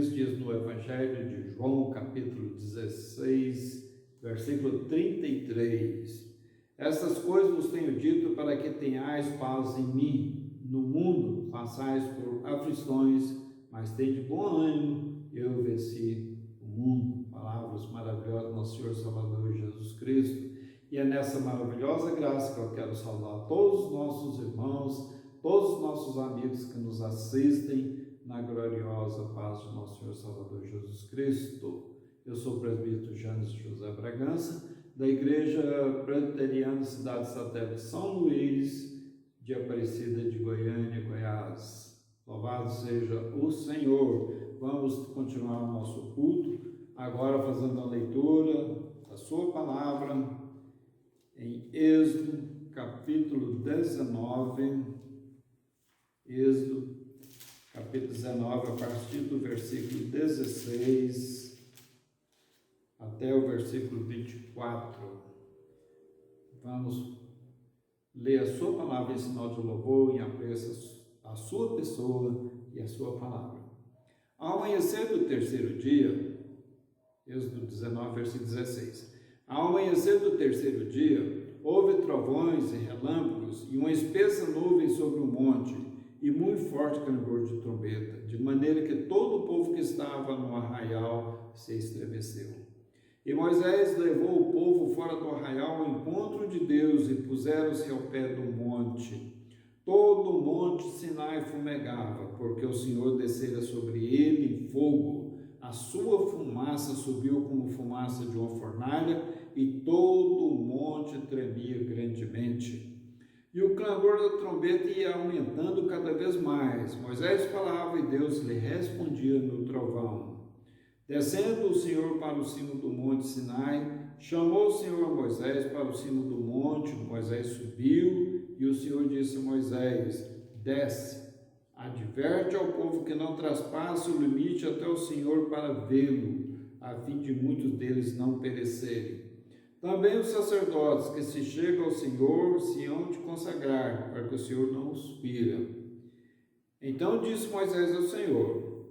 Cristo diz no Evangelho de João, capítulo 16, versículo 33. Estas coisas vos tenho dito para que tenhais paz em mim. No mundo passais por aflições, mas tende bom ânimo, eu venci o mundo. Palavras maravilhosas do nosso Senhor Salvador Jesus Cristo. E é nessa maravilhosa graça que eu quero saudar todos os nossos irmãos, todos os nossos amigos que nos assistem na gloriosa paz do nosso Senhor Salvador Jesus Cristo. Eu sou o presbítero Janes José Bragança, da Igreja Presbiteriana Cidade Satélite São Luís, de Aparecida de Goiânia, Goiás. Louvado seja o Senhor. Vamos continuar o nosso culto, agora fazendo a leitura da sua palavra, em Êxodo, capítulo 19, Êxodo, capítulo 19, a partir do versículo 16 até o versículo 24. Vamos ler a sua palavra em sinal de louvor, em apreço à sua pessoa e à sua palavra. Ao amanhecer do terceiro dia, Êxodo 19, versículo 16. Ao amanhecer do terceiro dia, houve trovões e relâmpagos e uma espessa nuvem sobre o monte e muito forte clangor de trombeta, de maneira que todo o povo que estava no arraial se estremeceu. E Moisés levou o povo fora do arraial ao encontro de Deus e puseram-se ao pé do monte. Todo o monte Sinai fumegava, porque o Senhor descera sobre ele em fogo. A sua fumaça subiu como fumaça de uma fornalha e todo o monte tremia grandemente. E o clangor da trombeta ia aumentando cada vez mais. Moisés falava e Deus lhe respondia no trovão. Descendo o Senhor para o cimo do monte Sinai, chamou o Senhor a Moisés para o cimo do monte. Moisés subiu e o Senhor disse a Moisés: desce, adverte ao povo que não traspasse o limite até o Senhor para vê-lo, a fim de muitos deles não perecerem. Também os sacerdotes que se chegam ao Senhor se hão de consagrar, para que o Senhor não os fira. Então disse Moisés ao Senhor: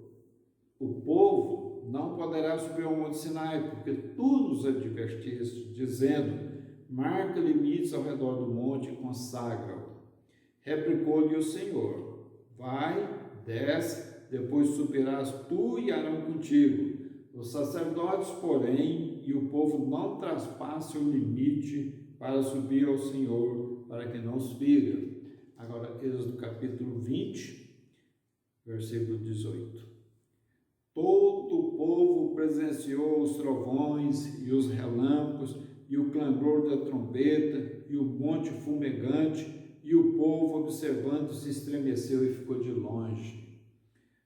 o povo não poderá subir ao monte Sinai, porque tu nos advertiste, dizendo: marca limites ao redor do monte e consagra-o. Replicou-lhe o Senhor: vai, desce, depois subirás tu e Arão contigo. Os sacerdotes, porém, e o povo não traspassem o limite para subir ao Senhor, para que não os fira. Agora, Êxodo capítulo 20, versículo 18. Todo o povo presenciou os trovões e os relâmpagos e o clangor da trombeta e o monte fumegante, e o povo, observando, se estremeceu e ficou de longe.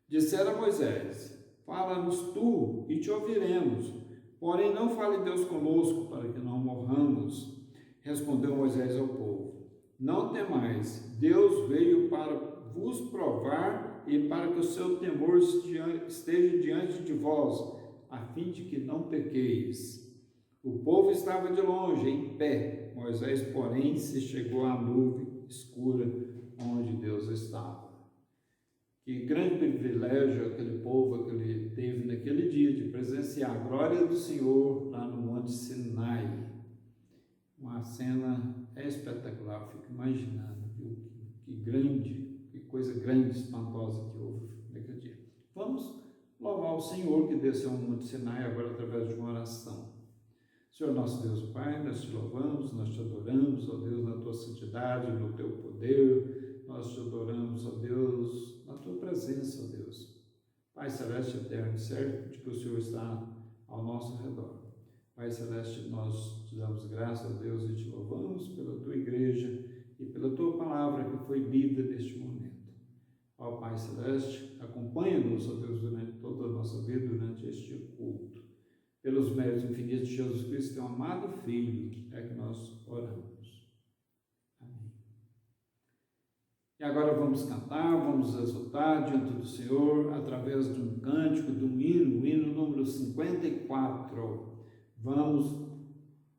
Disseram a Moisés: fala-nos tu e te ouviremos, porém não fale Deus conosco, para que não morramos. Respondeu Moisés ao povo: não temais, Deus veio para vos provar e para que o seu temor esteja diante de vós, a fim de que não pequeis. O povo estava de longe, em pé. Moisés, porém, se chegou à nuvem escura onde Deus estava. Que grande privilégio aquele povo que ele teve naquele dia de presenciar a glória do Senhor lá no Monte Sinai. Uma cena espetacular, fico imaginando, viu? Que grande, que coisa grande, espantosa que houve naquele dia. Vamos louvar o Senhor que desceu no Monte Sinai agora através de uma oração. Senhor nosso Deus Pai, nós te louvamos, nós te adoramos, ó Deus, na tua santidade, no teu poder, nós te adoramos, ó Deus, na tua presença, ó Deus. Pai Celeste eterno, certo de que o Senhor está ao nosso redor. Pai Celeste, nós te damos graças a Deus e te louvamos pela tua igreja e pela tua palavra que foi lida neste momento. Ó Pai Celeste, acompanha-nos, ó Deus, durante toda a nossa vida, durante este culto. Pelos méritos infinitos de Jesus Cristo, teu amado Filho, é que nós oramos. Amém. E agora vamos cantar, vamos exultar diante do Senhor, através de um cântico, de um hino, o hino número 54. Vamos,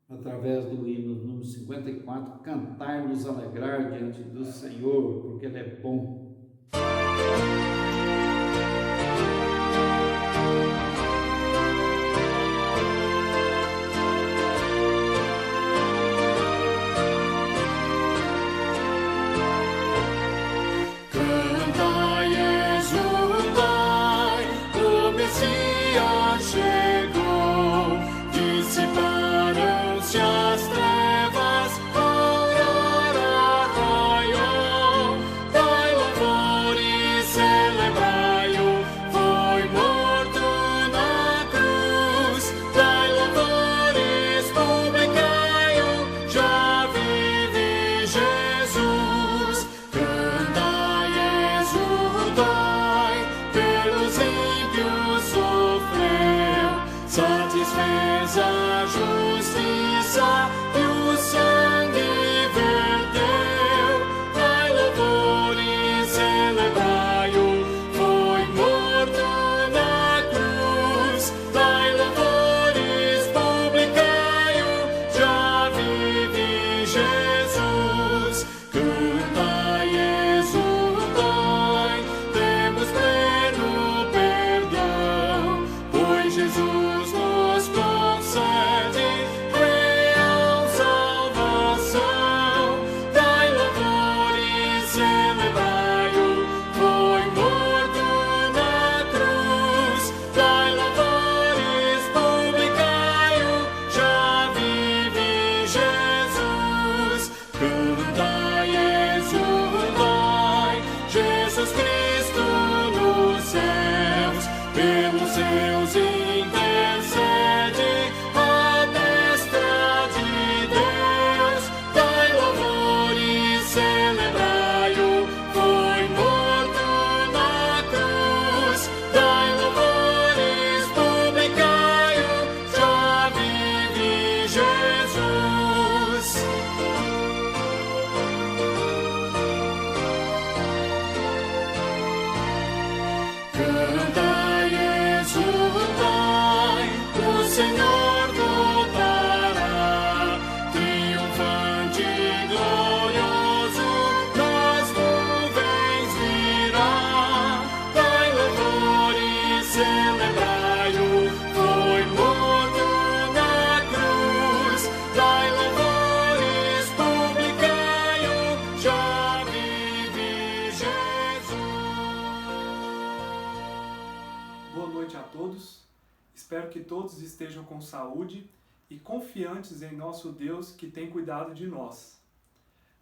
através do hino número 54, cantar e nos alegrar diante do Senhor, porque Ele é bom. fez a justiça e o sangue verteu. Dai louvores, celebrai-o, foi morto na cruz. Dai louvores, publicai-o, já vive Jesus. Cantai, exultai, temos pleno perdão, pois Jesus nos concede real salvação. Dai louvores, celebrai-o, foi morto na cruz. Dai louvores, publicai-o, já vive Jesus. Cantai, exultai, Jesus Cristo nos céus, pelos seus intercede à destra de Deus. Dai louvores, celebrai-o, foi morto na cruz. Dai louvores, publicai-o, já vive Jesus. Cantai, exultai, o Senhor voltará, triunfante e glorioso, nas nuvens virá. Dai louvores, celebrai-o, foi morto na cruz. Dai louvores, publicai-o, já vive Jesus. Boa noite a todos. Espero que todos estejam com saúde e confiantes em nosso Deus que tem cuidado de nós.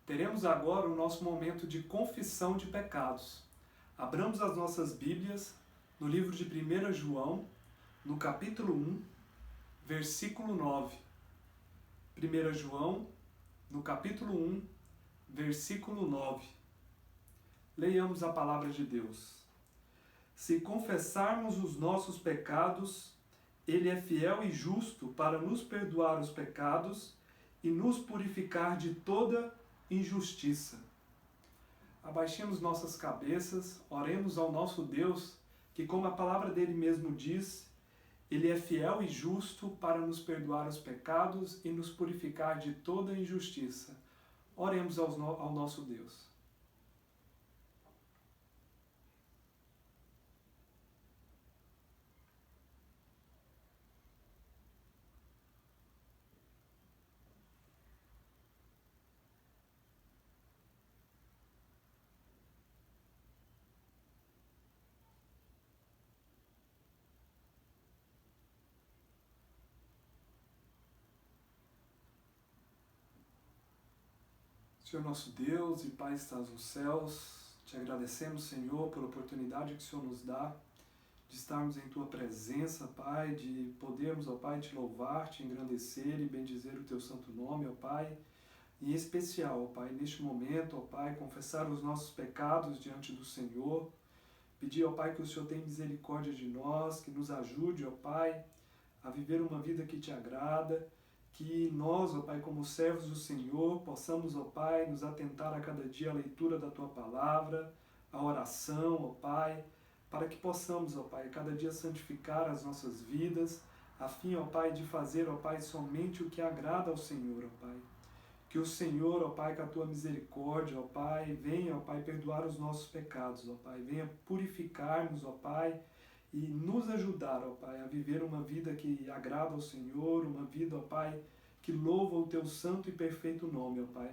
Teremos agora o nosso momento de confissão de pecados. Abramos as nossas Bíblias no livro de 1 João, no capítulo 1, versículo 9. 1 João, no capítulo 1, versículo 9. Leiamos a palavra de Deus. Se confessarmos os nossos pecados, Ele é fiel e justo para nos perdoar os pecados e nos purificar de toda injustiça. Abaixemos nossas cabeças, oremos ao nosso Deus, que, como a palavra dele mesmo diz, Ele é fiel e justo para nos perdoar os pecados e nos purificar de toda injustiça. Oremos ao nosso Deus. Senhor nosso Deus e Pai estás nos céus, te agradecemos, Senhor, pela oportunidade que o Senhor nos dá de estarmos em Tua presença, Pai, de podermos, ó Pai, te louvar, te engrandecer e bendizer o Teu santo nome, ó Pai. E em especial, ó Pai, neste momento, ó Pai, confessar os nossos pecados diante do Senhor, pedir, ó Pai, que o Senhor tenha misericórdia de nós, que nos ajude, ó Pai, a viver uma vida que te agrada, que nós, ó Pai, como servos do Senhor, possamos, ó Pai, nos atentar a cada dia à leitura da Tua palavra, à oração, ó Pai, para que possamos, ó Pai, cada dia santificar as nossas vidas, a fim, ó Pai, de fazer, ó Pai, somente o que agrada ao Senhor, ó Pai. Que o Senhor, ó Pai, com a Tua misericórdia, ó Pai, venha, ó Pai, perdoar os nossos pecados, ó Pai, venha purificar-nos, ó Pai, e nos ajudar, ó Pai, a viver uma vida que agrada ao Senhor, uma vida, ó Pai, que louva o Teu santo e perfeito nome, ó Pai.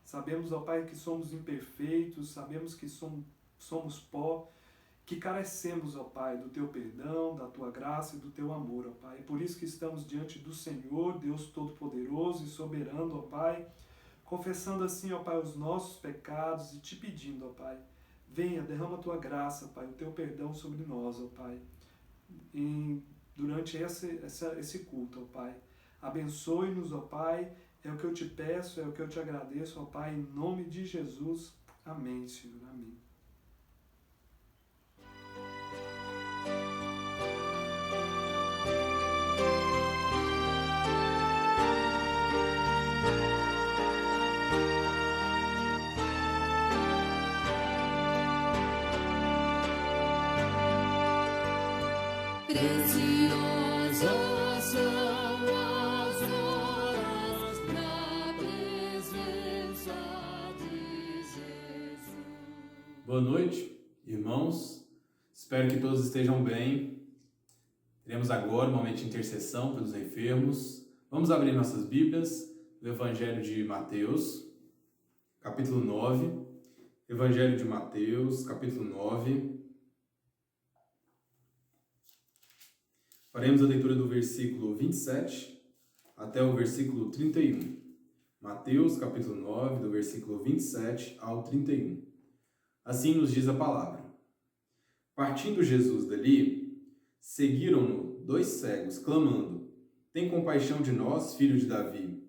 Sabemos, ó Pai, que somos imperfeitos, sabemos que somos pó, que carecemos, ó Pai, do Teu perdão, da Tua graça e do Teu amor, ó Pai. É por isso que estamos diante do Senhor, Deus Todo-Poderoso e Soberano, ó Pai, confessando assim, ó Pai, os nossos pecados e te pedindo, ó Pai, venha, derrama a Tua graça, Pai, o Teu perdão sobre nós, ó Pai, durante esse culto, ó Pai. Abençoe-nos, ó Pai, é o que eu te peço, é o que eu te agradeço, ó Pai, em nome de Jesus. Amém, Senhor, amém. Preciosas são as horas na presença de Jesus. Boa noite, irmãos. Espero que todos estejam bem. Teremos agora um momento de intercessão pelos enfermos. Vamos abrir nossas Bíblias no Evangelho de Mateus, capítulo 9. Evangelho de Mateus, capítulo 9. Faremos a leitura do versículo 27 até o versículo 31. Mateus, capítulo 9, do versículo 27 ao 31. Assim nos diz a palavra. Partindo Jesus dali, seguiram-no 2 cegos, clamando: Tem compaixão de nós, filho de Davi.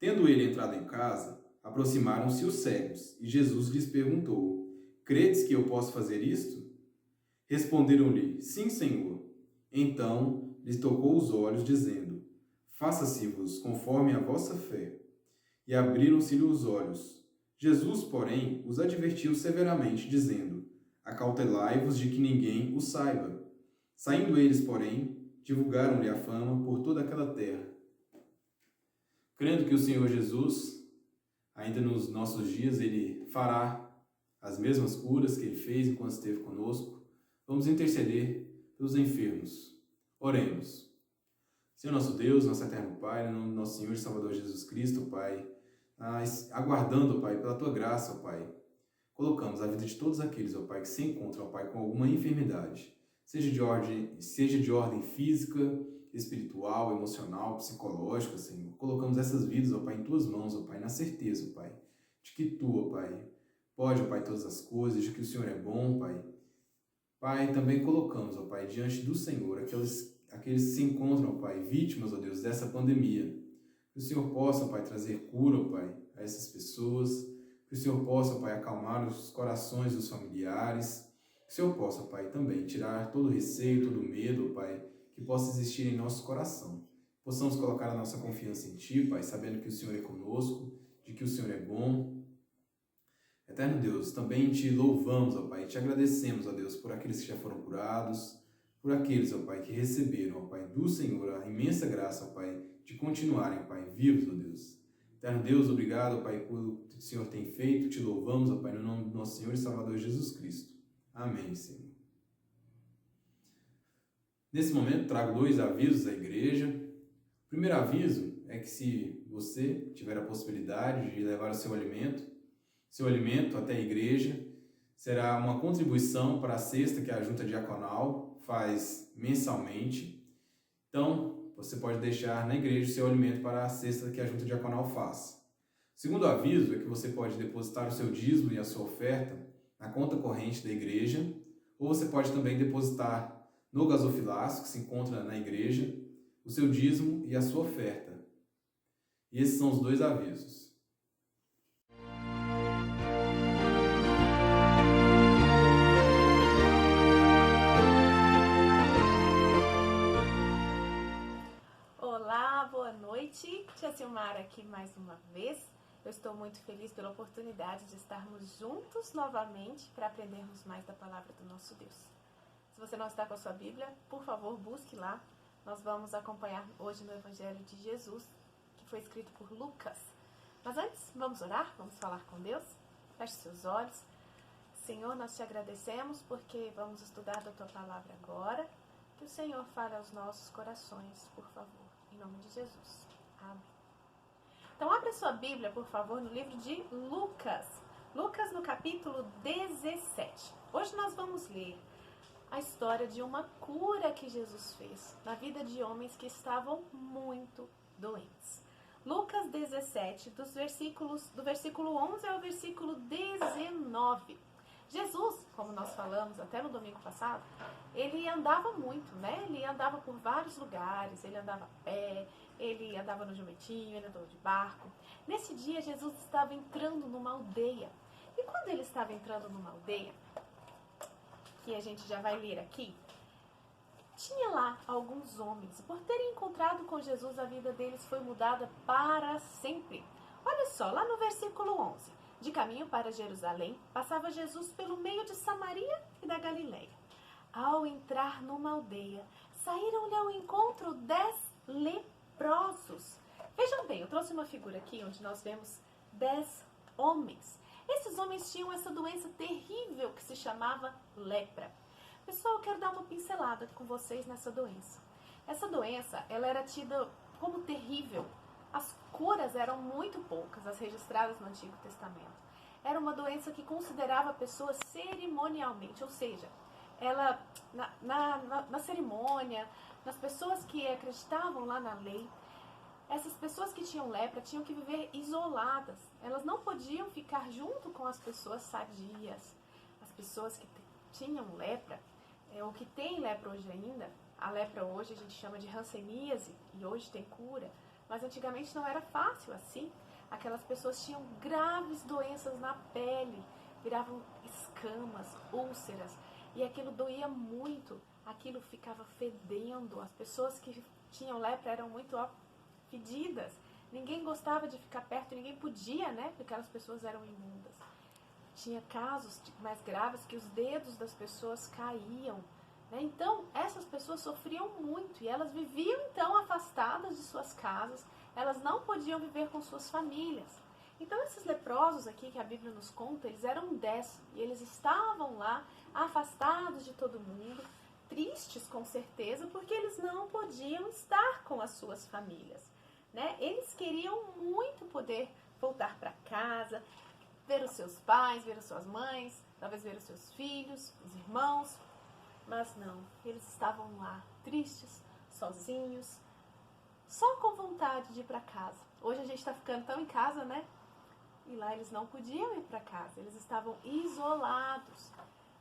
Tendo ele entrado em casa, aproximaram-se os cegos, e Jesus lhes perguntou: Credes que eu posso fazer isto? Responderam-lhe: Sim, Senhor. Então lhes tocou os olhos, dizendo: Faça-se-vos conforme a vossa fé. E abriram-se-lhe os olhos. Jesus, porém, os advertiu severamente, dizendo: Acautelai-vos de que ninguém o saiba. Saindo eles, porém, divulgaram-lhe a fama por toda aquela terra. Crendo que o Senhor Jesus, ainda nos nossos dias, Ele fará as mesmas curas que Ele fez enquanto esteve conosco, vamos interceder pelos enfermos. Oremos. Senhor nosso Deus, nosso eterno Pai, no nome do nosso Senhor e Salvador Jesus Cristo, Pai, aguardando, Pai, pela Tua graça, Pai, colocamos a vida de todos aqueles, ó Pai, que se encontram, ó Pai, com alguma enfermidade, seja de ordem física, espiritual, emocional, psicológica, Senhor. Colocamos essas vidas, ó Pai, em Tuas mãos, ó Pai, na certeza, ó Pai, de que Tu, ó Pai, pode, ó Pai, todas as coisas, de que o Senhor é bom, Pai. Pai, também colocamos, ó Pai, diante do Senhor, aqueles que se encontram, ó Pai, vítimas, ó Deus, dessa pandemia. Que o Senhor possa, ó Pai, trazer cura, ó Pai, a essas pessoas. Que o Senhor possa, ó Pai, acalmar os corações dos familiares. Que o Senhor possa, ó Pai, também tirar todo o receio, todo o medo, ó Pai, que possa existir em nosso coração. Possamos colocar a nossa confiança em Ti, Pai, sabendo que o Senhor é conosco, de que o Senhor é bom. Eterno Deus, também Te louvamos, ó Pai, e Te agradecemos, ó Deus, por aqueles que já foram curados, por aqueles, ó Pai, que receberam, ó Pai, do Senhor a imensa graça, ó Pai, de continuarem, ó Pai, vivos, ó Deus. Eterno Deus, obrigado, ó Pai, por o que o Senhor tem feito, Te louvamos, ó Pai, no nome do nosso Senhor e Salvador Jesus Cristo. Amém, Senhor. Nesse momento, trago 2 avisos à igreja. O primeiro aviso é que se você tiver a possibilidade de levar o seu alimento até a igreja, será uma contribuição para a cesta que a Junta Diaconal faz mensalmente. Então, você pode deixar na igreja o seu alimento para a cesta que a Junta Diaconal faz. O segundo aviso é que você pode depositar o seu dízimo e a sua oferta na conta corrente da igreja, ou você pode também depositar no gasofilácio que se encontra na igreja o seu dízimo e a sua oferta. E esses são os 2 avisos. Olá, boa noite. Tia Silmara aqui mais uma vez. Eu estou muito feliz pela oportunidade de estarmos juntos novamente para aprendermos mais da palavra do nosso Deus. Se você não está com a sua Bíblia, por favor, busque lá. Nós vamos acompanhar hoje no Evangelho de Jesus, que foi escrito por Lucas. Mas antes, vamos orar? Vamos falar com Deus? Feche seus olhos. Senhor, nós te agradecemos porque vamos estudar da tua palavra agora. Que o Senhor fale aos nossos corações, por favor. Em nome de Jesus. Amém. Então, abra sua Bíblia, por favor, no livro de Lucas. Lucas, no capítulo 17. Hoje nós vamos ler a história de uma cura que Jesus fez na vida de homens que estavam muito doentes. Lucas 17, do versículo 11 ao versículo 19. Jesus, como nós falamos até no domingo passado, ele andava muito, né? Ele andava por vários lugares, ele andava a pé, ele andava no jumentinho, ele andava de barco. Nesse dia, Jesus estava entrando numa aldeia. E quando ele estava entrando numa aldeia, que a gente já vai ler aqui, tinha lá alguns homens. Por terem encontrado com Jesus, a vida deles foi mudada para sempre. Olha só, lá no versículo 11. De caminho para Jerusalém, passava Jesus pelo meio de Samaria e da Galileia. ao entrar numa aldeia, saíram-lhe ao encontro 10 leprosos. Vejam bem, eu trouxe uma figura aqui onde nós vemos 10 homens. Esses homens tinham essa doença terrível que se chamava lepra. Pessoal, eu quero dar uma pincelada com vocês nessa doença. Essa doença, ela era tida como terrível. As curas eram muito poucas, as registradas no Antigo Testamento. Era uma doença que considerava a pessoa cerimonialmente, ou seja, ela na cerimônia, nas pessoas que acreditavam lá na lei, essas pessoas que tinham lepra tinham que viver isoladas. Elas não podiam ficar junto com as pessoas sadias. As pessoas que tinham lepra, ou que têm lepra hoje ainda, a lepra hoje a gente chama de hanseníase, e hoje tem cura, mas antigamente não era fácil assim. Aquelas pessoas tinham graves doenças na pele, viravam escamas, úlceras, e aquilo doía muito, aquilo ficava fedendo. As pessoas que tinham lepra eram muito fedidas, ninguém gostava de ficar perto, ninguém podia, né, porque aquelas pessoas eram imundas. Tinha casos mais graves que os dedos das pessoas caíam, né? Então, essas pessoas sofriam muito e elas viviam então afastadas de suas casas, elas não podiam viver com suas famílias. Então, esses leprosos aqui que a Bíblia nos conta, eles eram 10 e eles estavam lá afastados de todo mundo, tristes com certeza, porque eles não podiam estar com as suas famílias, né? Eles queriam muito poder voltar para casa, ver os seus pais, ver as suas mães, talvez ver os seus filhos, os irmãos, mas não, eles estavam lá, tristes, sozinhos, só com vontade de ir para casa. Hoje a gente está ficando tão em casa, né? E lá eles não podiam ir para casa, eles estavam isolados,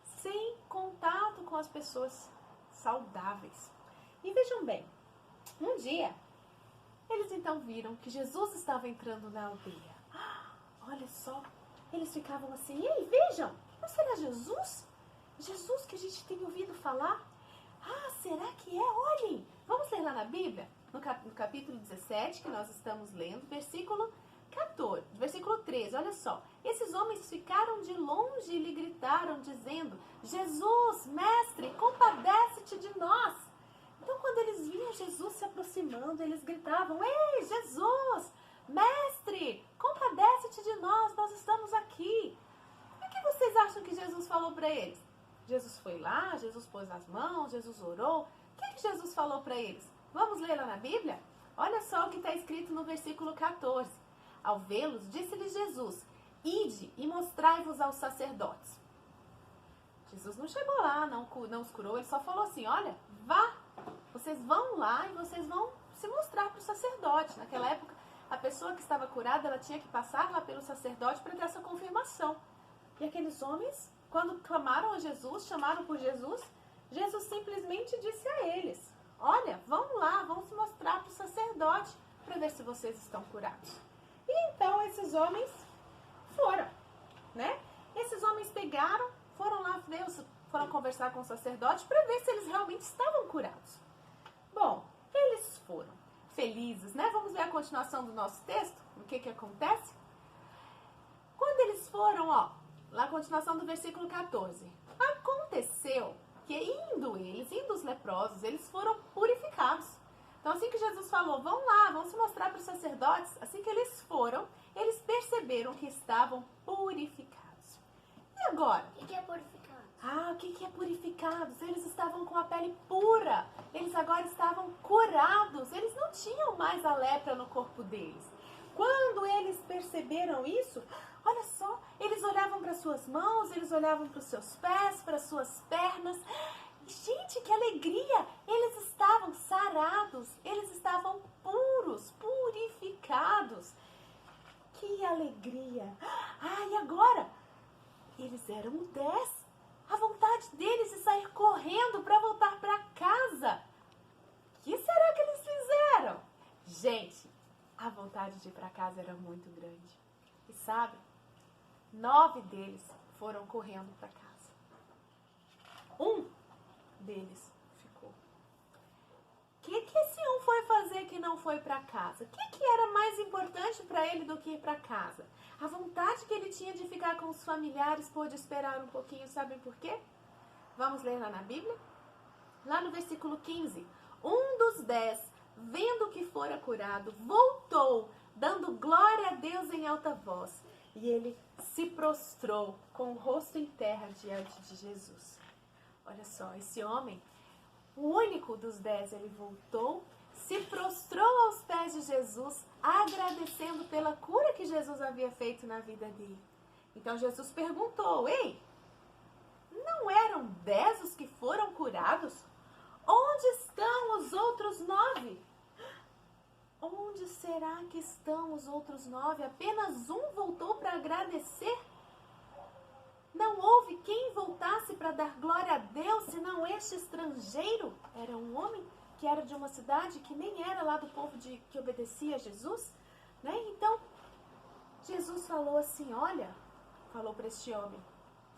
sem contato com as pessoas saudáveis. E vejam bem, um dia, eles então viram que Jesus estava entrando na aldeia. Olha só, eles ficavam assim, ei, vejam, não será Jesus? Jesus que a gente tem ouvido falar? Será que é? Olhem, vamos ler lá na Bíblia, no capítulo 17, que nós estamos lendo, versículo 14, versículo 13, olha só. Esses homens ficaram de longe e lhe gritaram, dizendo, Jesus, mestre, compadece-te de nós. Então, quando eles viam Jesus se aproximando, eles gritavam, ei, Jesus, mestre, compadece-te de nós, nós estamos aqui. E o que vocês acham que Jesus falou para eles? Jesus foi lá, Jesus pôs as mãos, Jesus orou. O que Jesus falou para eles? Vamos ler lá na Bíblia? Olha só o que está escrito no versículo 14. Ao vê-los, disse-lhes Jesus, ide e mostrai-vos aos sacerdotes. Jesus não chegou lá, não os curou, ele só falou assim, olha, vá, vocês vão lá e vocês vão se mostrar para o sacerdote. Naquela época, a pessoa que estava curada, ela tinha que passar lá pelo sacerdote para ter essa confirmação. E aqueles homens, quando clamaram a Jesus, chamaram por Jesus, Jesus simplesmente disse a eles, olha, vão lá, vão se mostrar para o sacerdote para ver se vocês estão curados. E então esses homens foram, né? Esses homens pegaram, foram lá, foram conversar com o sacerdote para ver se eles realmente estavam curados. Bom, eles foram felizes, né? Vamos ver a continuação do nosso texto, o que acontece? Quando eles foram, lá a continuação do versículo 14. Aconteceu que indo os leprosos, eles foram purificados. Então assim que Jesus falou, vão lá, vão se mostrar para os sacerdotes, assim que eles foram, eles perceberam que estavam purificados. E agora? O que é purificado? O que é purificados? Eles estavam com a pele pura, eles agora estavam curados, eles não tinham mais a lepra no corpo deles. Quando eles perceberam isso, olha só, eles olhavam para suas mãos, eles olhavam para os seus pés, para as suas pernas. Gente, que alegria! Eles estavam sarados, eles estavam puros, purificados. Que alegria! E agora? Eles eram 10. A vontade deles de sair correndo para voltar para casa. O que será que eles fizeram? Gente, a vontade de ir para casa era muito grande. E sabe, 9 deles foram correndo para casa. Um deles ficou. O que esse um foi fazer que não foi para casa? O que era mais importante para ele do que ir para casa? A vontade que ele tinha de ficar com os familiares pôde esperar um pouquinho, sabem por quê? Vamos ler lá na Bíblia? Lá no versículo 15. Um dos 10, vendo que fora curado, voltou, dando glória a Deus em alta voz. E ele se prostrou com o rosto em terra diante de Jesus. Olha só, esse homem, o único dos 10, ele voltou, se prostrou aos pés de Jesus, agradecendo pela cura que Jesus havia feito na vida dele. Então Jesus perguntou: ei, não eram 10 os que foram curados? Onde estão os outros 9? Onde será que estão os outros 9? Apenas um voltou para agradecer? Não houve quem voltasse para dar glória a Deus, senão este estrangeiro. Era um homem que era de uma cidade que nem era lá do povo que obedecia a Jesus, né? Então, Jesus falou assim, falou para este homem,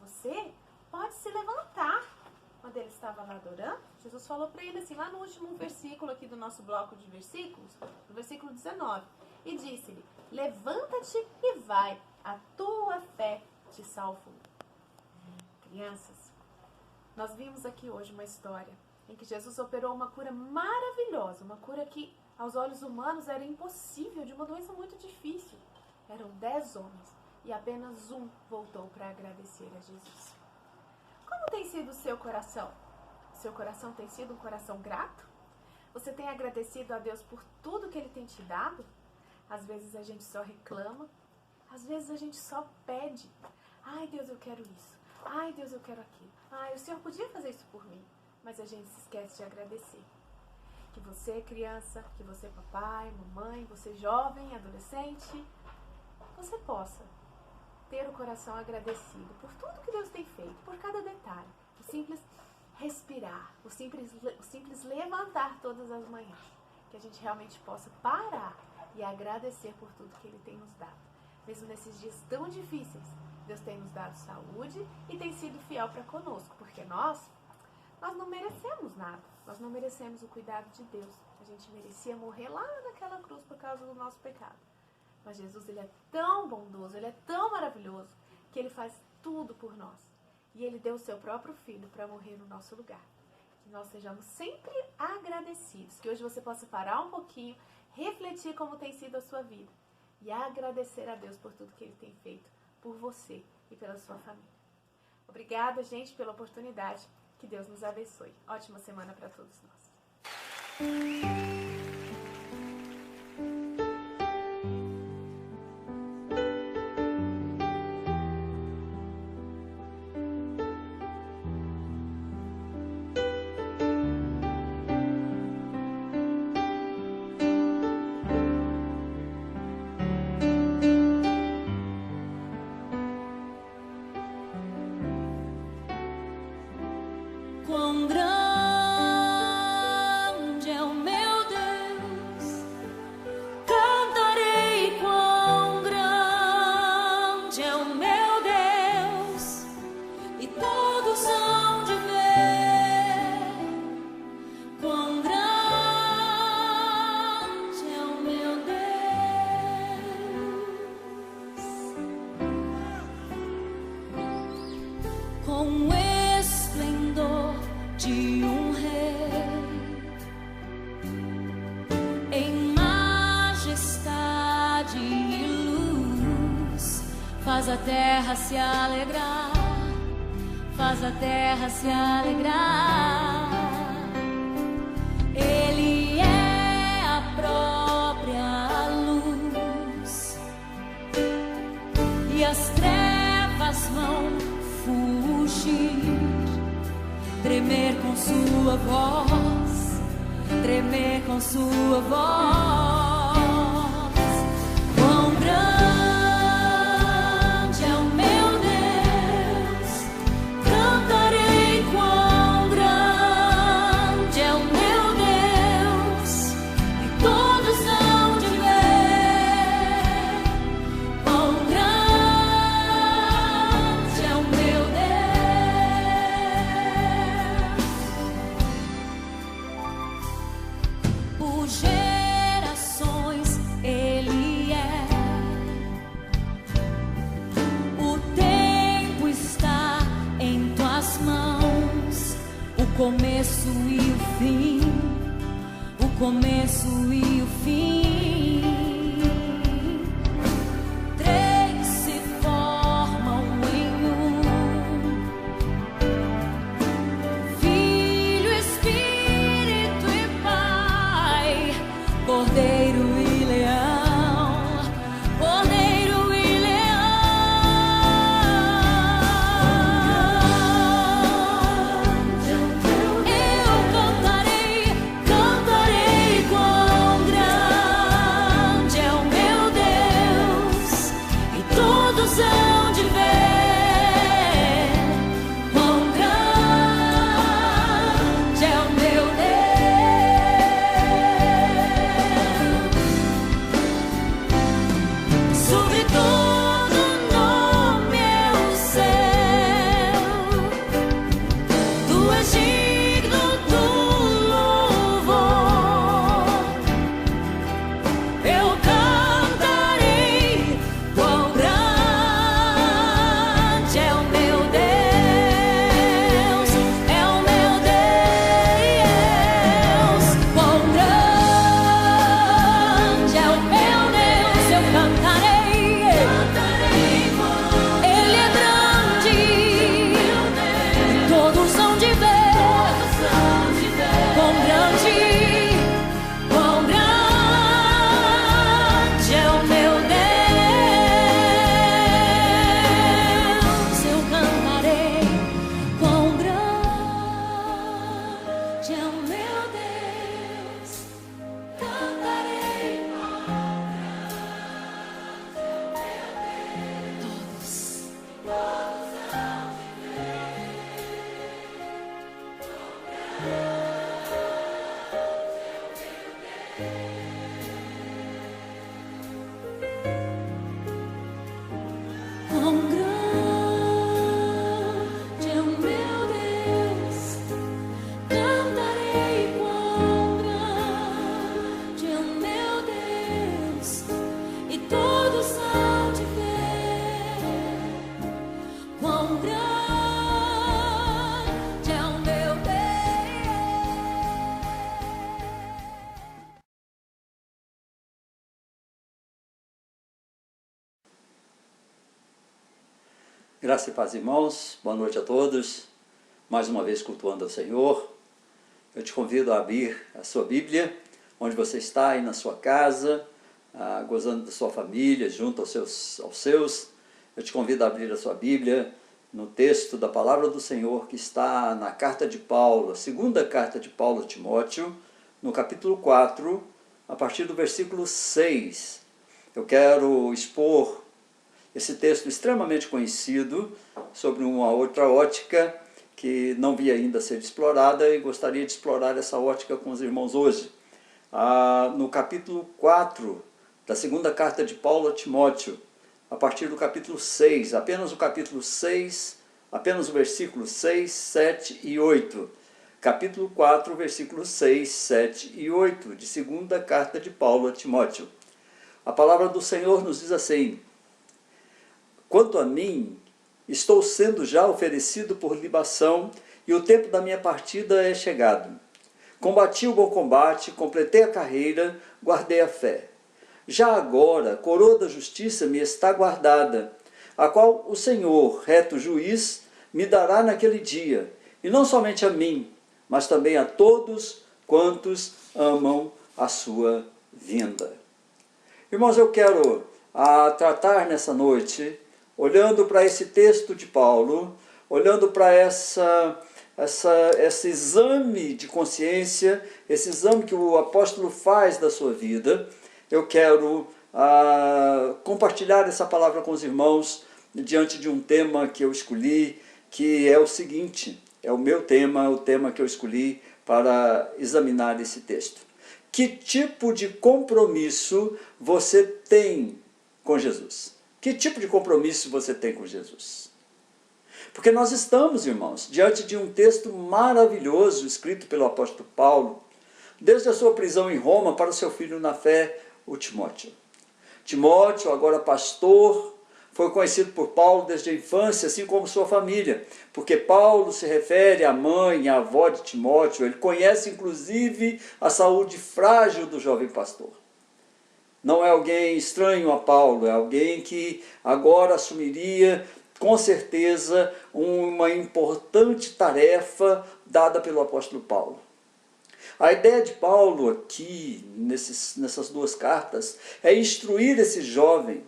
você pode se levantar. Quando ele estava lá adorando, Jesus falou para ele assim, lá no último versículo aqui do nosso bloco de versículos, no versículo 19, e disse-lhe, levanta-te e vai, a tua fé te salvou. Crianças, nós vimos aqui hoje uma história em que Jesus operou uma cura maravilhosa, uma cura que aos olhos humanos era impossível, de uma doença muito difícil. Eram 10 homens e apenas um voltou para agradecer a Jesus. Como tem sido o seu coração? Seu coração tem sido um coração grato? Você tem agradecido a Deus por tudo que Ele tem te dado? Às vezes a gente só reclama, às vezes a gente só pede. Ai, Deus, eu quero isso. Ai, Deus, eu quero aquilo. Ai, o Senhor podia fazer isso por mim. Mas a gente se esquece de agradecer. Que você, criança, que você, papai, mamãe, você, jovem, adolescente, você possa ter o coração agradecido por tudo que Deus tem feito, por cada detalhe. O simples respirar, o simples levantar todas as manhãs. Que a gente realmente possa parar e agradecer por tudo que Ele tem nos dado. Mesmo nesses dias tão difíceis, Deus tem nos dado saúde e tem sido fiel para conosco, porque nós não merecemos nada. Nós não merecemos o cuidado de Deus. A gente merecia morrer lá naquela cruz por causa do nosso pecado. Mas Jesus, Ele é tão bondoso, Ele é tão maravilhoso, que Ele faz tudo por nós. E Ele deu o seu próprio Filho para morrer no nosso lugar. Que nós sejamos sempre agradecidos. Que hoje você possa parar um pouquinho, refletir como tem sido a sua vida. E agradecer a Deus por tudo que Ele tem feito por você e pela sua família. Obrigada, gente, pela oportunidade. Que Deus nos abençoe. Ótima semana para todos nós. Quão grande é o meu Deus, cantarei quão grande é o meu Deus, e todos hão de ver quão grande é o meu Deus. Com esplendor de um rei, em majestade e luz, faz a terra se alegrar, faz a terra se alegrar. Ele é a própria luz, e as trevas vão fugir, tremer com sua voz, tremer com sua voz. Quão grande é o meu Deus, cantarei quão grande é o meu Deus, e todos hão de ver quão grande é o meu Deus. Por gerações Ele é, o tempo está em tuas mãos, começo e o fim, o começo e o fim. Três se formam em um: Filho, Espírito e Pai, Cordeiro e Leão, Cordeiro e Graça e paz, irmãos. Boa noite a todos. Mais uma vez cultuando ao Senhor. Eu te convido a abrir a sua Bíblia, onde você está, aí na sua casa, gozando da sua família, junto aos seus. Eu te convido a abrir a sua Bíblia no texto da Palavra do Senhor, que está na carta de Paulo, a segunda carta de Paulo a Timóteo, no capítulo 4, a partir do versículo 6. Eu quero expor esse texto extremamente conhecido, sobre uma outra ótica que não vi ainda ser explorada e gostaria de explorar essa ótica com os irmãos hoje. No capítulo 4 da segunda carta de Paulo a Timóteo, a partir do capítulo 6, apenas o capítulo 6, apenas o versículo 6, 7 e 8. Capítulo 4, versículos 6, 7 e 8, de segunda carta de Paulo a Timóteo. A palavra do Senhor nos diz assim: quanto a mim, estou sendo já oferecido por libação, e o tempo da minha partida é chegado. Combati o bom combate, completei a carreira, guardei a fé. Já agora, a coroa da justiça me está guardada, a qual o Senhor, reto juiz, me dará naquele dia, e não somente a mim, mas também a todos quantos amam a sua vinda. Irmãos, eu quero tratar nessa noite, olhando para esse texto de Paulo, olhando para esse exame de consciência, esse exame que o apóstolo faz da sua vida, eu quero compartilhar essa palavra com os irmãos diante de um tema que eu escolhi, que é o seguinte, é o meu tema, o tema que eu escolhi para examinar esse texto. Que tipo de compromisso você tem com Jesus? Que tipo de compromisso você tem com Jesus? Porque nós estamos, irmãos, diante de um texto maravilhoso escrito pelo apóstolo Paulo, desde a sua prisão em Roma para o seu filho na fé, o Timóteo. Timóteo, agora pastor, foi conhecido por Paulo desde a infância, assim como sua família, porque Paulo se refere à mãe e à avó de Timóteo, ele conhece inclusive a saúde frágil do jovem pastor. Não é alguém estranho a Paulo, é alguém que agora assumiria com certeza uma importante tarefa dada pelo apóstolo Paulo. A ideia de Paulo aqui, nessas duas cartas, é instruir esse jovem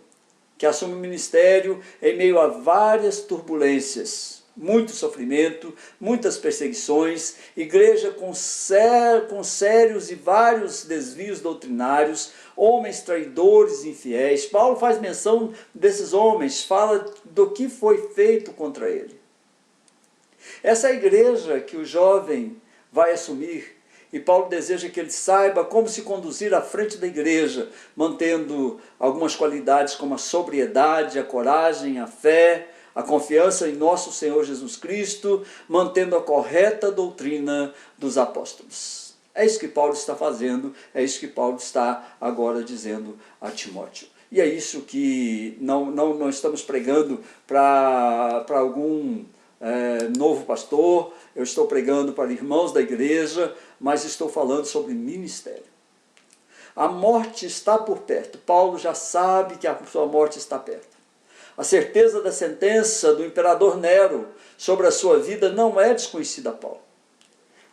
que assume o ministério em meio a várias turbulências, muito sofrimento, muitas perseguições, igreja com sérios e vários desvios doutrinários, homens traidores e infiéis. Paulo faz menção desses homens, fala do que foi feito contra ele. Essa é a igreja que o jovem vai assumir, e Paulo deseja que ele saiba como se conduzir à frente da igreja, mantendo algumas qualidades como a sobriedade, a coragem, a fé, a confiança em nosso Senhor Jesus Cristo, mantendo a correta doutrina dos apóstolos. É isso que Paulo está fazendo, é isso que Paulo está agora dizendo a Timóteo. E é isso que não estamos pregando para algum novo pastor, eu estou pregando para irmãos da igreja, mas estou falando sobre ministério. A morte está por perto. Paulo já sabe que a sua morte está perto. A certeza da sentença do imperador Nero sobre a sua vida não é desconhecida a Paulo.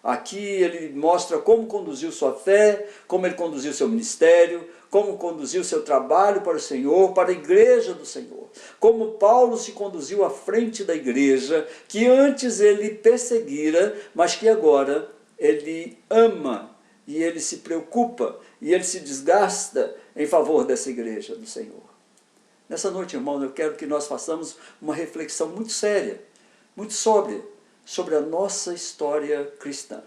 Aqui ele mostra como conduziu sua fé, como ele conduziu seu ministério, como conduziu seu trabalho para o Senhor, para a igreja do Senhor. Como Paulo se conduziu à frente da igreja, que antes ele perseguira, mas que agora ele ama, e ele se preocupa, e ele se desgasta em favor dessa igreja do Senhor. Nessa noite, irmão, eu quero que nós façamos uma reflexão muito séria, muito sóbria, sobre a nossa história cristã,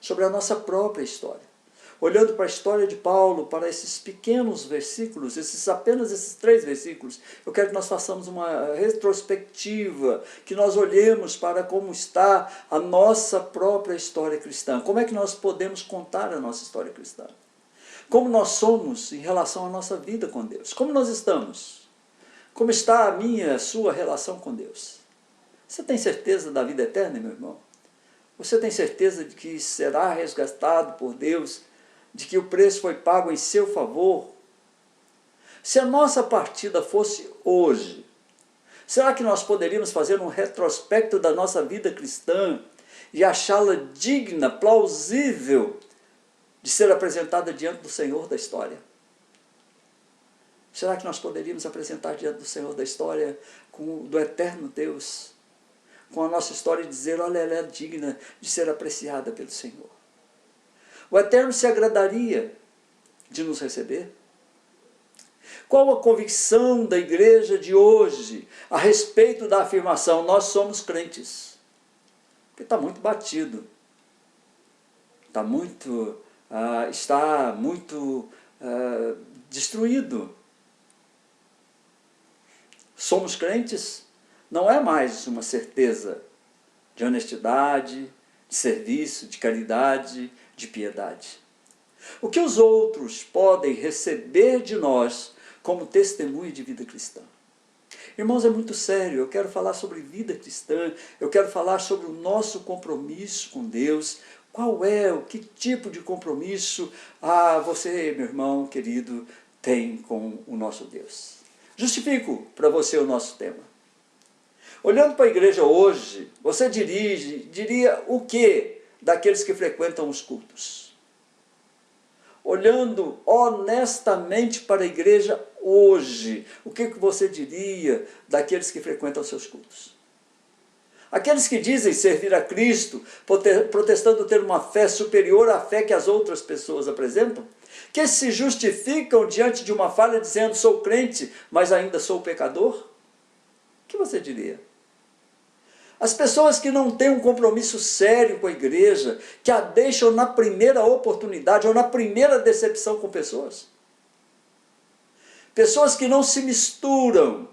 sobre a nossa própria história. Olhando para a história de Paulo, para esses pequenos versículos, apenas esses 3 versículos, eu quero que nós façamos uma retrospectiva, que nós olhemos para como está a nossa própria história cristã. Como é que nós podemos contar a nossa história cristã? Como nós somos em relação à nossa vida com Deus? Como nós estamos? Como está a minha, a sua relação com Deus? Você tem certeza da vida eterna, meu irmão? Você tem certeza de que será resgatado por Deus, de que o preço foi pago em seu favor? Se a nossa partida fosse hoje, será que nós poderíamos fazer um retrospecto da nossa vida cristã e achá-la digna, plausível de ser apresentada diante do Senhor da história? Será que nós poderíamos apresentar diante do Senhor da história, do eterno Deus, com a nossa história e dizer, olha, ela é digna de ser apreciada pelo Senhor? O Eterno se agradaria de nos receber? Qual a convicção da igreja de hoje a respeito da afirmação, nós somos crentes? Porque está muito batido, está muito destruído. Somos crentes não é mais uma certeza de honestidade, de serviço, de caridade, de piedade. O que os outros podem receber de nós como testemunho de vida cristã? Irmãos, é muito sério. Eu quero falar sobre vida cristã, eu quero falar sobre o nosso compromisso com Deus. Que tipo de compromisso você, meu irmão querido, tem com o nosso Deus? Justifico para você o nosso tema. Olhando para a igreja hoje, você diria o que daqueles que frequentam os cultos? Olhando honestamente para a igreja hoje, o que você diria daqueles que frequentam os seus cultos? Aqueles que dizem servir a Cristo, protestando ter uma fé superior à fé que as outras pessoas apresentam, que se justificam diante de uma falha dizendo, sou crente, mas ainda sou pecador? O que você diria? As pessoas que não têm um compromisso sério com a igreja, que a deixam na primeira oportunidade ou na primeira decepção com pessoas. Pessoas que não se misturam,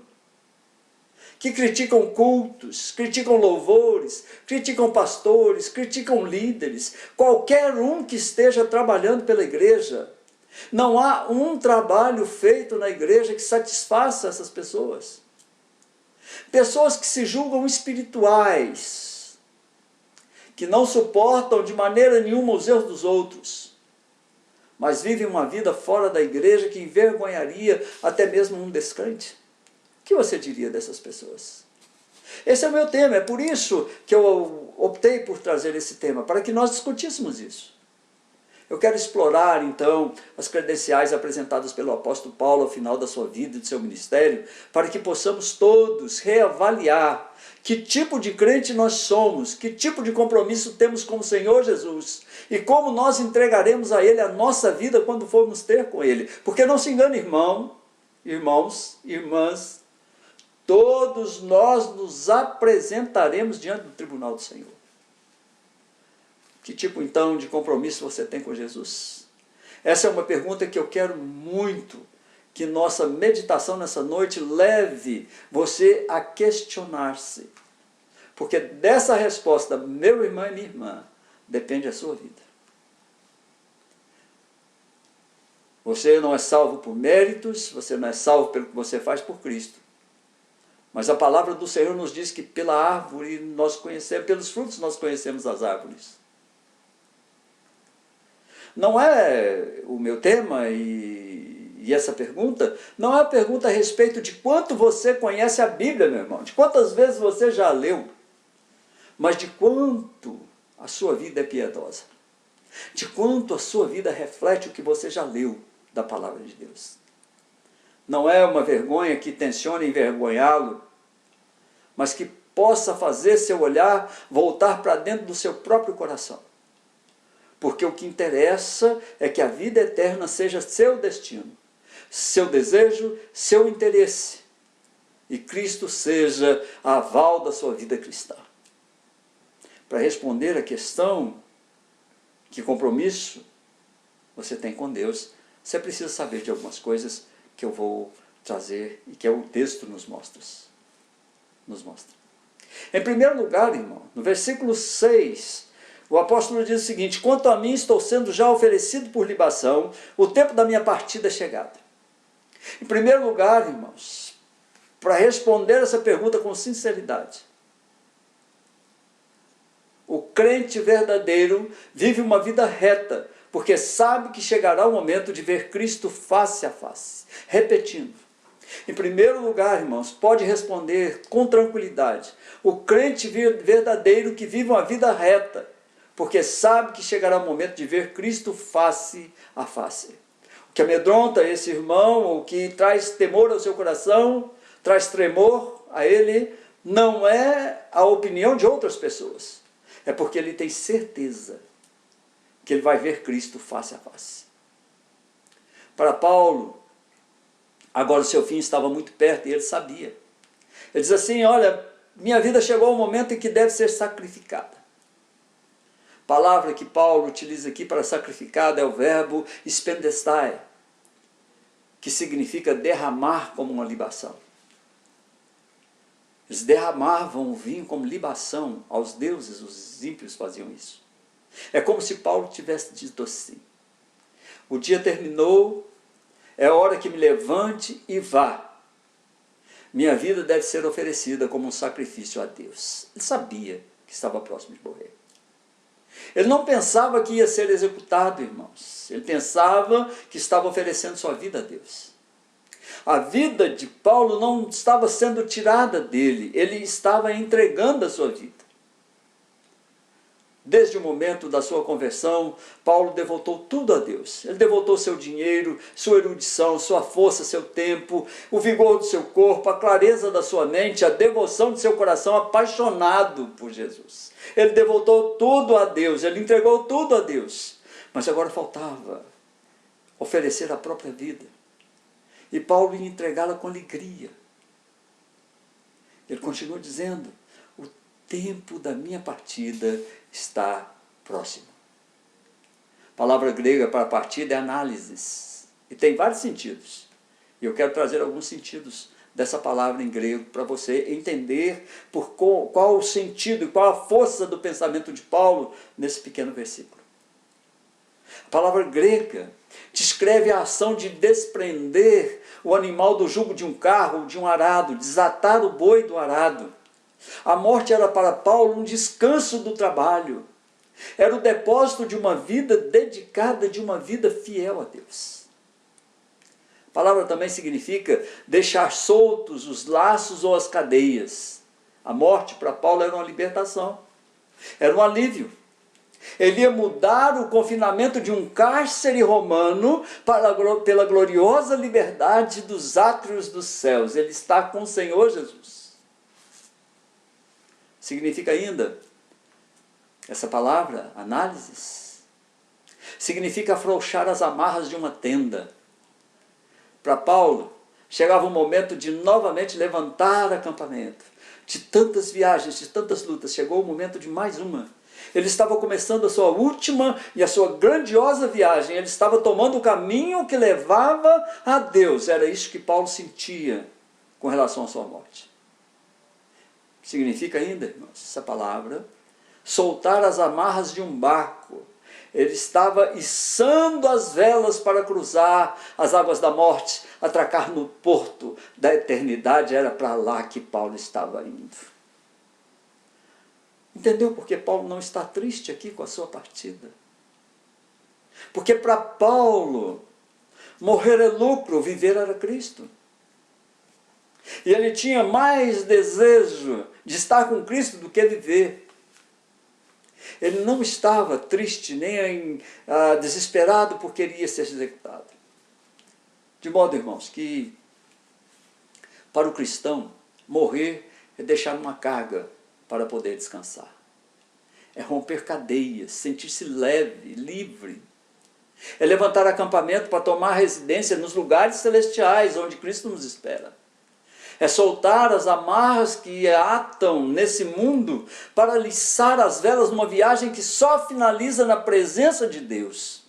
que criticam cultos, criticam louvores, criticam pastores, criticam líderes, qualquer um que esteja trabalhando pela igreja. Não há um trabalho feito na igreja que satisfaça essas pessoas. Pessoas que se julgam espirituais, que não suportam de maneira nenhuma os erros dos outros, mas vivem uma vida fora da igreja que envergonharia até mesmo um descrente. O que você diria dessas pessoas? Esse é o meu tema, é por isso que eu optei por trazer esse tema, para que nós discutíssemos isso. Eu quero explorar, então, as credenciais apresentadas pelo apóstolo Paulo ao final da sua vida e do seu ministério, para que possamos todos reavaliar que tipo de crente nós somos, que tipo de compromisso temos com o Senhor Jesus e como nós entregaremos a Ele a nossa vida quando formos ter com Ele. Porque não se engane, irmãos, irmãs, todos nós nos apresentaremos diante do tribunal do Senhor. Que tipo, então, de compromisso você tem com Jesus? Essa é uma pergunta que eu quero muito que nossa meditação nessa noite leve você a questionar-se. Porque dessa resposta, meu irmão e minha irmã, depende a sua vida. Você não é salvo por méritos, você não é salvo pelo que você faz por Cristo. Mas a palavra do Senhor nos diz que pela árvore nós conhecemos, pelos frutos nós conhecemos as árvores. Não é o meu tema e essa pergunta, não é a pergunta a respeito de quanto você conhece a Bíblia, meu irmão, de quantas vezes você já leu, mas de quanto a sua vida é piedosa, de quanto a sua vida reflete o que você já leu da palavra de Deus. Não é uma vergonha que tencione envergonhá-lo, mas que possa fazer seu olhar voltar para dentro do seu próprio coração. Porque o que interessa é que a vida eterna seja seu destino, seu desejo, seu interesse, e Cristo seja a aval da sua vida cristã. Para responder à questão, que compromisso você tem com Deus, você precisa saber de algumas coisas que eu vou trazer e que o texto nos mostra. Em primeiro lugar, irmão, no versículo 6, o apóstolo diz o seguinte: quanto a mim, estou sendo já oferecido por libação, o tempo da minha partida é chegado. Em primeiro lugar, irmãos, para responder essa pergunta com sinceridade, o crente verdadeiro vive uma vida reta, porque sabe que chegará o momento de ver Cristo face a face. Repetindo, em primeiro lugar, irmãos, pode responder com tranquilidade: o crente verdadeiro que vive uma vida reta, porque sabe que chegará o momento de ver Cristo face a face. O que amedronta esse irmão, o que traz temor ao seu coração, traz tremor a ele, não é a opinião de outras pessoas, é porque ele tem certeza que ele vai ver Cristo face a face. Para Paulo, agora o seu fim estava muito perto e ele sabia. Ele diz assim: olha, minha vida chegou ao momento em que deve ser sacrificada. A palavra que Paulo utiliza aqui para sacrificada é o verbo spendestai, que significa derramar como uma libação. Eles derramavam o vinho como libação aos deuses, os ímpios faziam isso. É como se Paulo tivesse dito assim: o dia terminou, é hora que me levante e vá. Minha vida deve ser oferecida como um sacrifício a Deus. Ele sabia que estava próximo de morrer. Ele não pensava que ia ser executado, irmãos. Ele pensava que estava oferecendo sua vida a Deus. A vida de Paulo não estava sendo tirada dele, ele estava entregando a sua vida. Desde o momento da sua conversão, Paulo devotou tudo a Deus. Ele devotou seu dinheiro, sua erudição, sua força, seu tempo, o vigor do seu corpo, a clareza da sua mente, a devoção de seu coração apaixonado por Jesus. Ele devotou tudo a Deus, ele entregou tudo a Deus. Mas agora faltava oferecer a própria vida. E Paulo ia entregá-la com alegria. Ele continua dizendo: o tempo da minha partida está próximo. A palavra grega para partida é análisis. E tem vários sentidos. E eu quero trazer alguns sentidos dessa palavra em grego para você entender qual o sentido e qual a força do pensamento de Paulo nesse pequeno versículo. A palavra grega diz descreve a ação de desprender o animal do jugo de um carro, de um arado, desatar o boi do arado. A morte era para Paulo um descanso do trabalho. Era o depósito de uma vida dedicada, de uma vida fiel a Deus. A palavra também significa deixar soltos os laços ou as cadeias. A morte para Paulo era uma libertação, era um alívio. Ele ia mudar o confinamento de um cárcere romano pela gloriosa liberdade dos átrios dos céus. Ele está com o Senhor Jesus. Significa ainda, essa palavra, análises, significa afrouxar as amarras de uma tenda. Para Paulo, chegava o momento de novamente levantar acampamento. De tantas viagens, de tantas lutas, chegou o momento de mais uma. Ele estava começando a sua última e a sua grandiosa viagem. Ele estava tomando o caminho que levava a Deus. Era isso que Paulo sentia com relação à sua morte. Significa ainda, irmãos, essa palavra, soltar as amarras de um barco. Ele estava içando as velas para cruzar as águas da morte, atracar no porto da eternidade. Era para lá que Paulo estava indo. Entendeu por que Paulo não está triste aqui com a sua partida? Porque para Paulo, morrer é lucro, viver era Cristo. E ele tinha mais desejo de estar com Cristo do que viver. Ele não estava triste nem desesperado porque iria ser executado. De modo, irmãos, que para o cristão, morrer é deixar uma carga para poder descansar. É romper cadeias, sentir-se leve, livre. É levantar acampamento para tomar residência nos lugares celestiais onde Cristo nos espera. É soltar as amarras que atam nesse mundo para liçar as velas numa viagem que só finaliza na presença de Deus.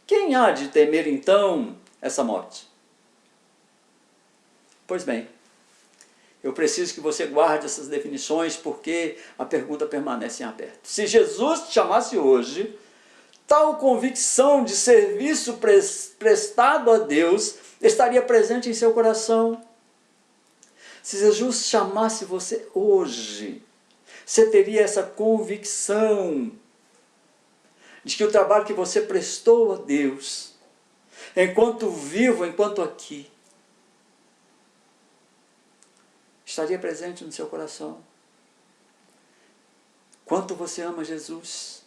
Quem há de temer então essa morte? Pois bem, eu preciso que você guarde essas definições porque a pergunta permanece em aberto. Se Jesus te chamasse hoje, tal convicção de serviço prestado a Deus estaria presente em seu coração. Se Jesus chamasse você hoje, você teria essa convicção de que o trabalho que você prestou a Deus, enquanto vivo, enquanto aqui, estaria presente no seu coração. Quanto você ama Jesus?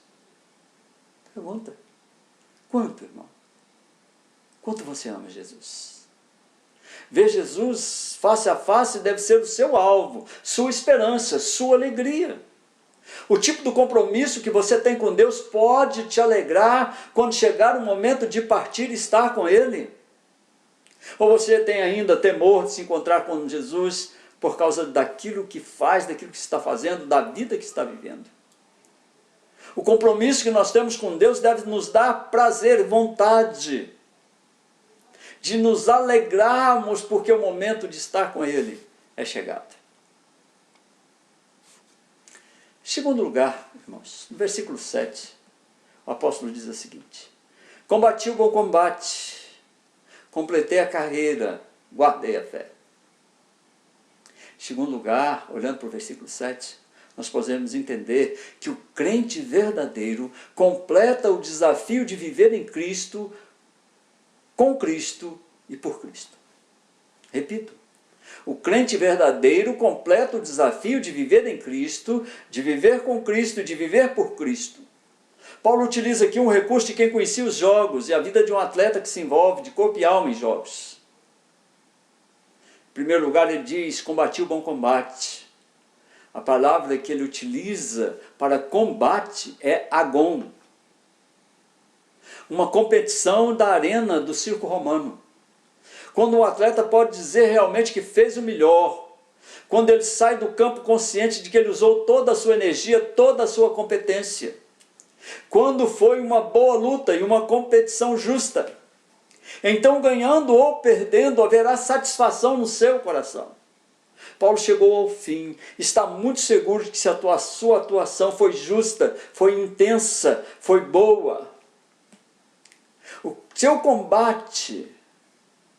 Pergunta. Quanto, irmão? Quanto você ama Jesus? Ver Jesus face a face deve ser o seu alvo, sua esperança, sua alegria. O tipo do compromisso que você tem com Deus pode te alegrar quando chegar o momento de partir e estar com Ele? Ou você tem ainda temor de se encontrar com Jesus por causa daquilo que faz, daquilo que está fazendo, da vida que está vivendo? O compromisso que nós temos com Deus deve nos dar prazer, vontade de nos alegrarmos porque o momento de estar com Ele é chegado. Em segundo lugar, irmãos, no versículo 7, o apóstolo diz o seguinte: combati o bom combate, completei a carreira, guardei a fé. Em segundo lugar, olhando para o versículo 7, nós podemos entender que o crente verdadeiro completa o desafio de viver em Cristo, com Cristo e por Cristo. Repito, o crente verdadeiro completa o desafio de viver em Cristo, de viver com Cristo e de viver por Cristo. Paulo utiliza aqui um recurso de quem conhecia os jogos e a vida de um atleta que se envolve de corpo e alma em jogos. Em primeiro lugar, ele diz: combati o bom combate. A palavra que ele utiliza para combate é agon. Uma competição da arena do circo romano. Quando um atleta pode dizer realmente que fez o melhor. Quando ele sai do campo consciente de que ele usou toda a sua energia, toda a sua competência. Quando foi uma boa luta e uma competição justa. Então, ganhando ou perdendo, haverá satisfação no seu coração. Paulo chegou ao fim, está muito seguro de que sua atuação foi justa, foi intensa, foi boa. Seu combate,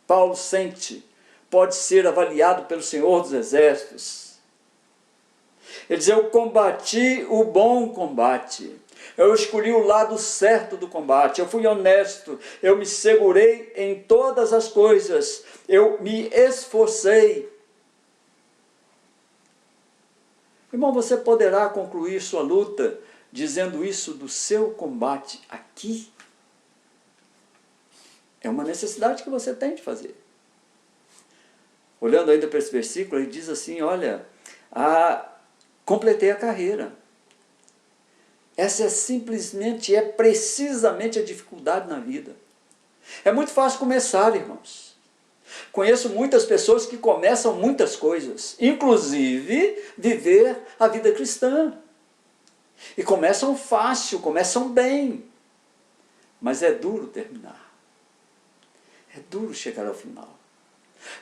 Paulo sente, pode ser avaliado pelo Senhor dos Exércitos. Ele diz: eu combati o bom combate. Eu escolhi o lado certo do combate. Eu fui honesto. Eu me segurei em todas as coisas. Eu me esforcei. Irmão, você poderá concluir sua luta dizendo isso do seu combate aqui? É uma necessidade que você tem de fazer. Olhando ainda para esse versículo, ele diz assim: olha, completei a carreira. Essa é precisamente a dificuldade na vida. É muito fácil começar, irmãos. Conheço muitas pessoas que começam muitas coisas, inclusive viver a vida cristã. E começam fácil, começam bem. Mas é duro terminar. É duro chegar ao final.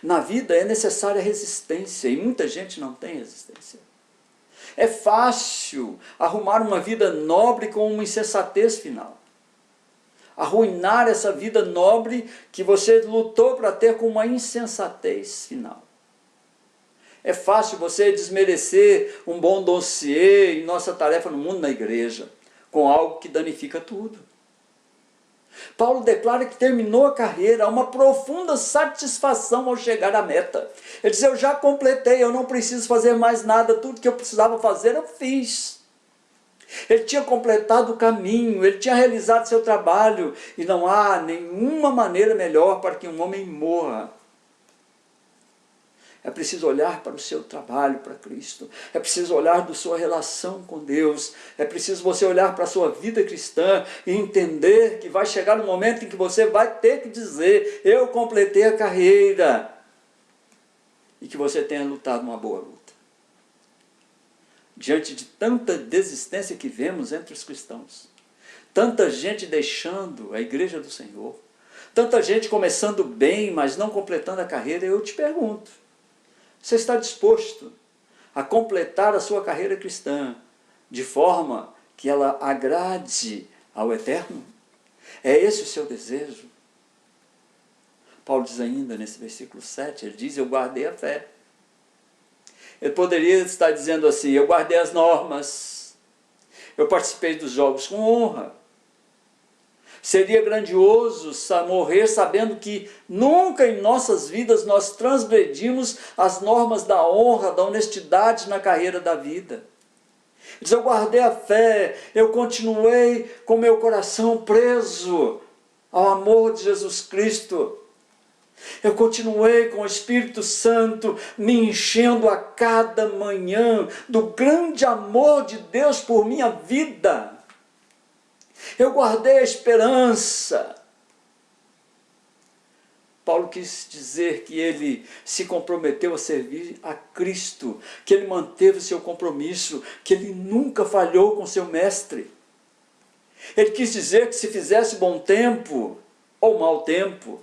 Na vida é necessária resistência, e muita gente não tem resistência. É fácil arrumar uma vida nobre com uma insensatez final. Arruinar essa vida nobre que você lutou para ter com uma insensatez final. É fácil você desmerecer um bom dossiê em nossa tarefa no mundo na igreja, com algo que danifica tudo. Paulo declara que terminou a carreira, há uma profunda satisfação ao chegar à meta. Ele diz: eu já completei, eu não preciso fazer mais nada, tudo que eu precisava fazer eu fiz. Ele tinha completado o caminho, ele tinha realizado seu trabalho, e não há nenhuma maneira melhor para que um homem morra. É preciso olhar para o seu trabalho para Cristo. É preciso olhar da sua relação com Deus. É preciso você olhar para a sua vida cristã e entender que vai chegar um momento em que você vai ter que dizer: eu completei a carreira. E que você tenha lutado uma boa luta. Diante de tanta desistência que vemos entre os cristãos, tanta gente deixando a igreja do Senhor, tanta gente começando bem, mas não completando a carreira, eu te pergunto: você está disposto a completar a sua carreira cristã de forma que ela agrade ao Eterno? É esse o seu desejo? Paulo diz ainda nesse versículo 7, ele diz: eu guardei a fé. Ele poderia estar dizendo assim: eu guardei as normas, eu participei dos jogos com honra. Seria grandioso morrer sabendo que nunca em nossas vidas nós transgredimos as normas da honra, da honestidade na carreira da vida. Diz: eu guardei a fé, eu continuei com meu coração preso ao amor de Jesus Cristo. Eu continuei com o Espírito Santo me enchendo a cada manhã do grande amor de Deus por minha vida. Eu guardei a esperança. Paulo quis dizer que ele se comprometeu a servir a Cristo, que ele manteve o seu compromisso, que ele nunca falhou com seu mestre. Ele quis dizer que se fizesse bom tempo ou mau tempo,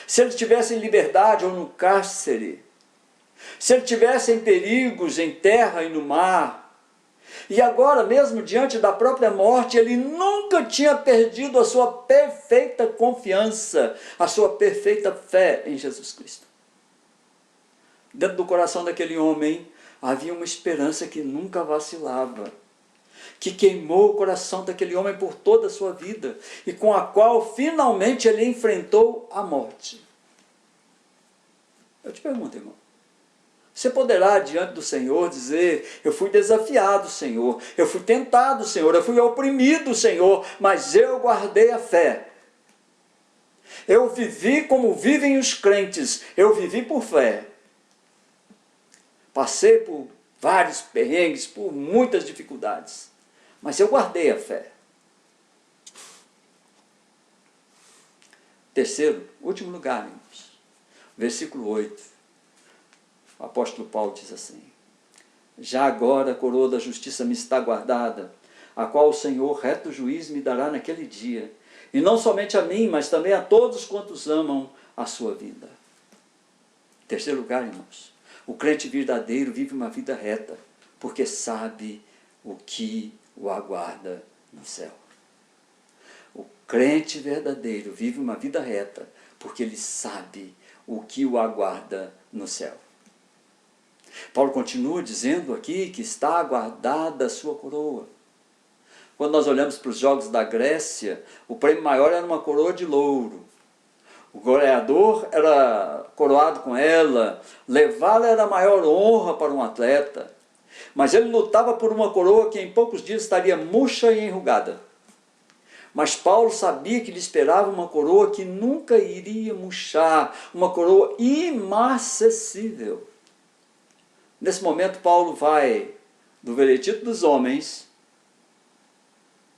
se ele estivesse em liberdade ou no cárcere, se ele estivesse em perigos em terra e no mar, e agora mesmo diante da própria morte, ele nunca tinha perdido a sua perfeita confiança, a sua perfeita fé em Jesus Cristo. Dentro do coração daquele homem havia uma esperança que nunca vacilava, que queimou o coração daquele homem por toda a sua vida, e com a qual finalmente ele enfrentou a morte. Eu te pergunto, irmão, você poderá diante do Senhor dizer: eu fui desafiado, Senhor, eu fui tentado, Senhor, eu fui oprimido, Senhor, mas eu guardei a fé. Eu vivi como vivem os crentes, eu vivi por fé. Passei por vários perrengues, por muitas dificuldades, mas eu guardei a fé. Terceiro, último lugar, irmãos, versículo 8. O apóstolo Paulo diz assim: já agora a coroa da justiça me está guardada, a qual o Senhor, reto juiz, me dará naquele dia, e não somente a mim, mas também a todos quantos amam a sua vida. Em terceiro lugar, irmãos, o crente verdadeiro vive uma vida reta, porque sabe o que o aguarda no céu. O crente verdadeiro vive uma vida reta, porque ele sabe o que o aguarda no céu. Paulo continua dizendo aqui que está aguardada a sua coroa. Quando nós olhamos para os jogos da Grécia, o prêmio maior era uma coroa de louro. O goleador era coroado com ela, levá-la era a maior honra para um atleta. Mas ele lutava por uma coroa que em poucos dias estaria murcha e enrugada. Mas Paulo sabia que lhe esperava uma coroa que nunca iria murchar, uma coroa imarcessível. Nesse momento, Paulo vai do veredito dos homens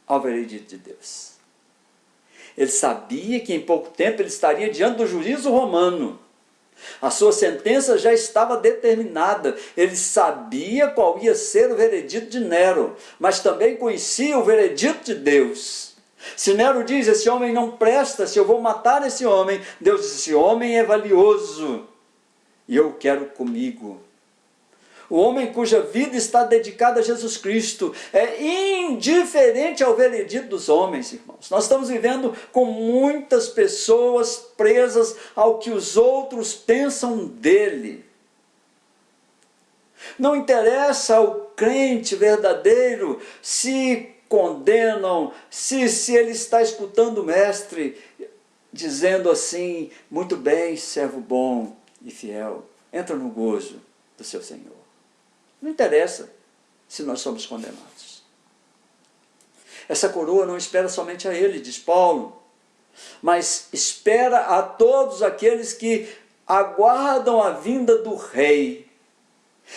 ao veredito de Deus. Ele sabia que em pouco tempo ele estaria diante do juízo romano. A sua sentença já estava determinada. Ele sabia qual ia ser o veredito de Nero, mas também conhecia o veredito de Deus. Se Nero diz, esse homem não presta, se eu vou matar esse homem, Deus diz, esse homem é valioso e eu o quero comigo. O homem cuja vida está dedicada a Jesus Cristo é indiferente ao veredito dos homens, irmãos. Nós estamos vivendo com muitas pessoas presas ao que os outros pensam dele. Não interessa ao crente verdadeiro se condenam, se ele está escutando o mestre dizendo assim, muito bem, servo bom e fiel, entra no gozo do seu Senhor. Não interessa se nós somos condenados. Essa coroa não espera somente a ele, diz Paulo, mas espera a todos aqueles que aguardam a vinda do rei.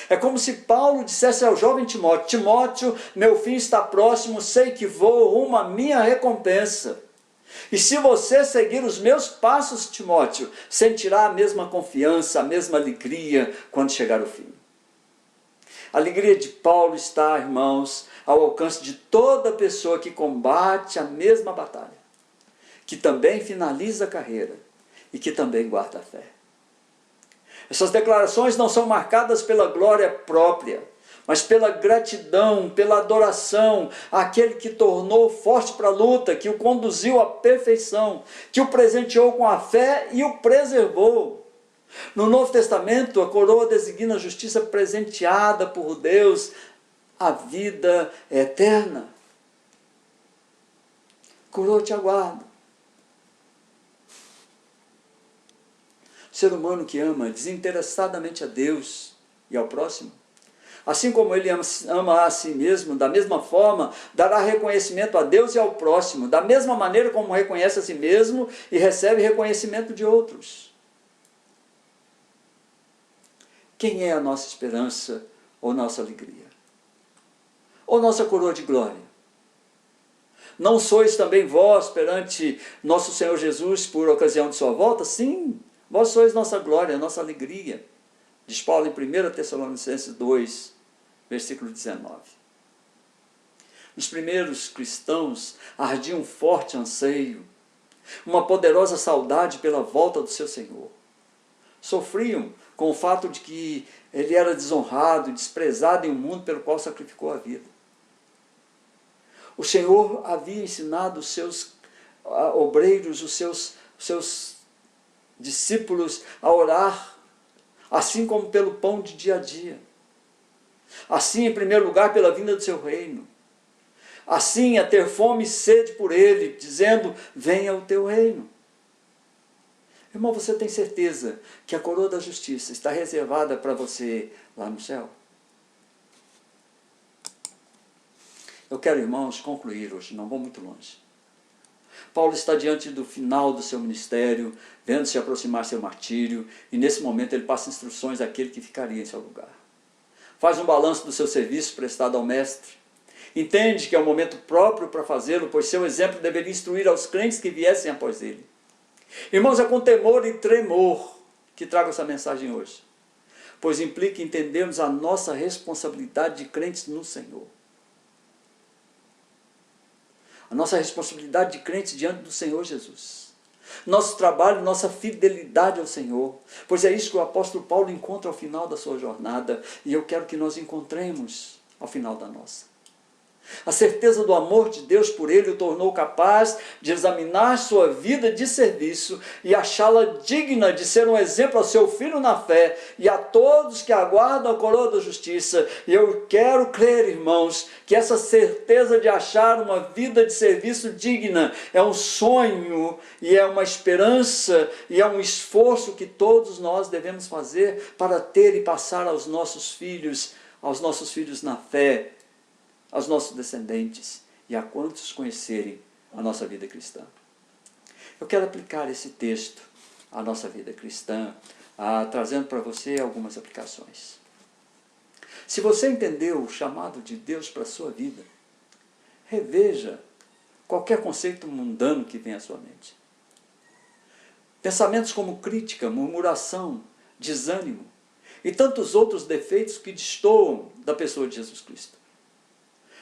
É como se Paulo dissesse ao jovem Timóteo, Timóteo, meu fim está próximo, sei que vou rumo à minha recompensa. E se você seguir os meus passos, Timóteo, sentirá a mesma confiança, a mesma alegria quando chegar o fim. A alegria de Paulo está, irmãos, ao alcance de toda pessoa que combate a mesma batalha, que também finaliza a carreira e que também guarda a fé. Essas declarações não são marcadas pela glória própria, mas pela gratidão, pela adoração àquele que tornou forte para a luta, que o conduziu à perfeição, que o presenteou com a fé e o preservou. No Novo Testamento, a coroa designa a justiça presenteada por Deus, a vida eterna. Coroa te aguarda. O ser humano que ama desinteressadamente a Deus e ao próximo, assim como ele ama a si mesmo, da mesma forma, dará reconhecimento a Deus e ao próximo, da mesma maneira como reconhece a si mesmo e recebe reconhecimento de outros. Quem é a nossa esperança ou nossa alegria? Ou nossa coroa de glória? Não sois também vós perante nosso Senhor Jesus por ocasião de sua volta? Sim, vós sois nossa glória, nossa alegria. Diz Paulo em 1 Tessalonicenses 2, versículo 19. Os primeiros cristãos ardia um forte anseio, uma poderosa saudade pela volta do seu Senhor. Sofriam com o fato de que ele era desonrado e desprezado em um mundo pelo qual sacrificou a vida. O Senhor havia ensinado os seus obreiros, os seus discípulos a orar, assim como pelo pão de dia a dia. Assim, em primeiro lugar, pela vinda do seu reino. Assim, a ter fome e sede por ele, dizendo, venha o teu reino. Irmão, você tem certeza que a coroa da justiça está reservada para você lá no céu? Eu quero, irmãos, concluir hoje, não vou muito longe. Paulo está diante do final do seu ministério, vendo se aproximar seu martírio, e nesse momento ele passa instruções àquele que ficaria em seu lugar. Faz um balanço do seu serviço prestado ao mestre. Entende que é o momento próprio para fazê-lo, pois seu exemplo deveria instruir aos crentes que viessem após ele. Irmãos, é com temor e tremor que trago essa mensagem hoje, pois implica entendermos a nossa responsabilidade de crentes no Senhor. A nossa responsabilidade de crentes diante do Senhor Jesus. Nosso trabalho, nossa fidelidade ao Senhor, pois é isso que o apóstolo Paulo encontra ao final da sua jornada, e eu quero que nós encontremos ao final da nossa. A certeza do amor de Deus por ele o tornou capaz de examinar sua vida de serviço e achá-la digna de ser um exemplo ao seu filho na fé e a todos que aguardam a coroa da justiça. E eu quero crer, irmãos, que essa certeza de achar uma vida de serviço digna é um sonho e é uma esperança e é um esforço que todos nós devemos fazer para ter e passar aos nossos filhos na fé, aos nossos descendentes e a quantos conhecerem a nossa vida cristã. Eu quero aplicar esse texto à nossa vida cristã, trazendo para você algumas aplicações. Se você entendeu o chamado de Deus para a sua vida, reveja qualquer conceito mundano que venha à sua mente. Pensamentos como crítica, murmuração, desânimo e tantos outros defeitos que destoam da pessoa de Jesus Cristo.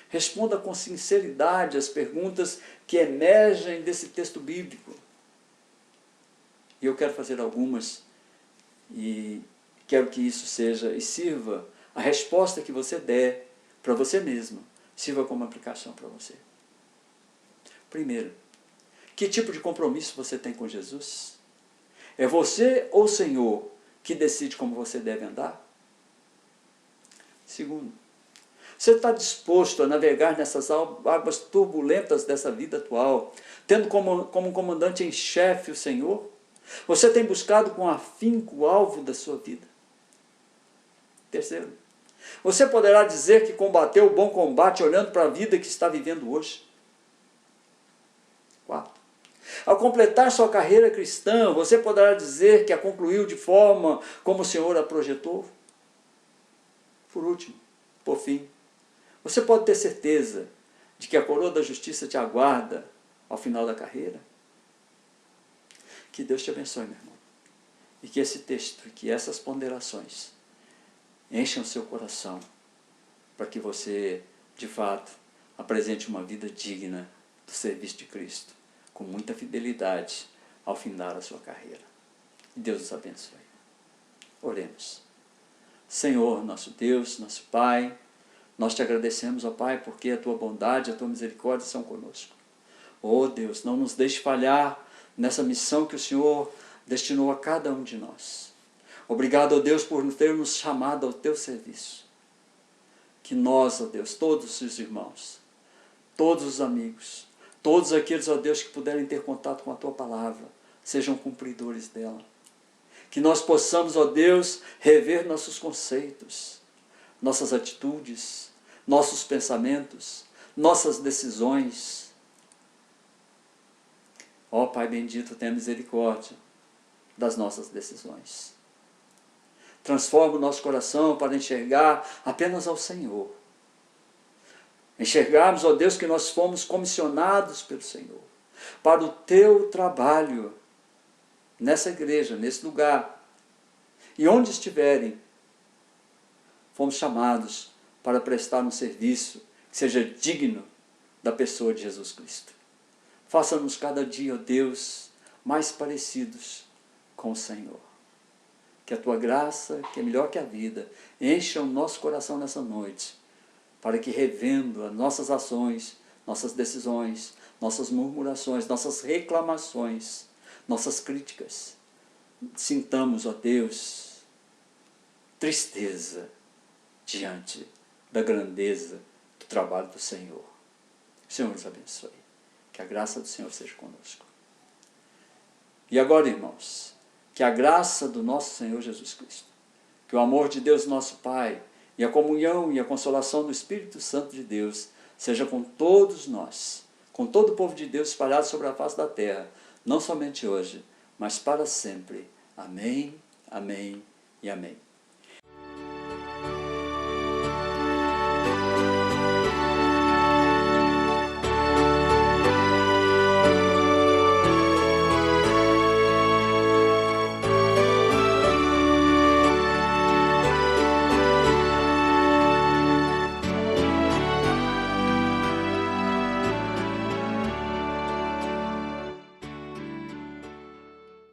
Responda com sinceridade as perguntas que emergem desse texto bíblico. E eu quero fazer algumas e quero que isso seja e sirva, a resposta que você der para você mesmo, sirva como aplicação para você. Primeiro, que tipo de compromisso você tem com Jesus? É você ou o Senhor que decide como você deve andar? Segundo, você está disposto a navegar nessas águas turbulentas dessa vida atual, tendo como comandante em chefe o Senhor? Você tem buscado com afinco o alvo da sua vida? Terceiro, você poderá dizer que combateu o bom combate olhando para a vida que está vivendo hoje? Quarto, ao completar sua carreira cristã, você poderá dizer que a concluiu de forma como o Senhor a projetou? Por último, por fim, você pode ter certeza de que a coroa da justiça te aguarda ao final da carreira? Que Deus te abençoe, meu irmão. E que esse texto, que essas ponderações encham o seu coração para que você, de fato, apresente uma vida digna do serviço de Cristo, com muita fidelidade ao findar a sua carreira. Deus os abençoe. Oremos. Senhor, nosso Deus, nosso Pai, nós te agradecemos, ó Pai, porque a tua bondade, a tua misericórdia são conosco. Ó Deus, não nos deixe falhar nessa missão que o Senhor destinou a cada um de nós. Obrigado, ó Deus, por ter nos chamado ao teu serviço. Que nós, ó Deus, todos os irmãos, todos os amigos, todos aqueles, ó Deus, que puderem ter contato com a tua palavra, sejam cumpridores dela. Que nós possamos, ó Deus, rever nossos conceitos, nossas atitudes, nossos pensamentos, nossas decisões. Ó Pai bendito, tenha misericórdia das nossas decisões. Transforma o nosso coração para enxergar apenas ao Senhor. Enxergarmos, ó Deus, que nós fomos comissionados pelo Senhor para o teu trabalho nessa igreja, nesse lugar. E onde estiverem, fomos chamados para prestar um serviço que seja digno da pessoa de Jesus Cristo. Faça-nos cada dia, ó Deus, mais parecidos com o Senhor. Que a tua graça, que é melhor que a vida, encha o nosso coração nessa noite, para que, revendo as nossas ações, nossas decisões, nossas murmurações, nossas reclamações, nossas críticas, sintamos, ó Deus, tristeza diante da grandeza do trabalho do Senhor. O Senhor nos abençoe. Que a graça do Senhor seja conosco. E agora, irmãos, que a graça do nosso Senhor Jesus Cristo, que o amor de Deus nosso Pai, e a comunhão e a consolação do Espírito Santo de Deus seja com todos nós, com todo o povo de Deus espalhado sobre a face da terra, não somente hoje, mas para sempre. Amém, amém e amém.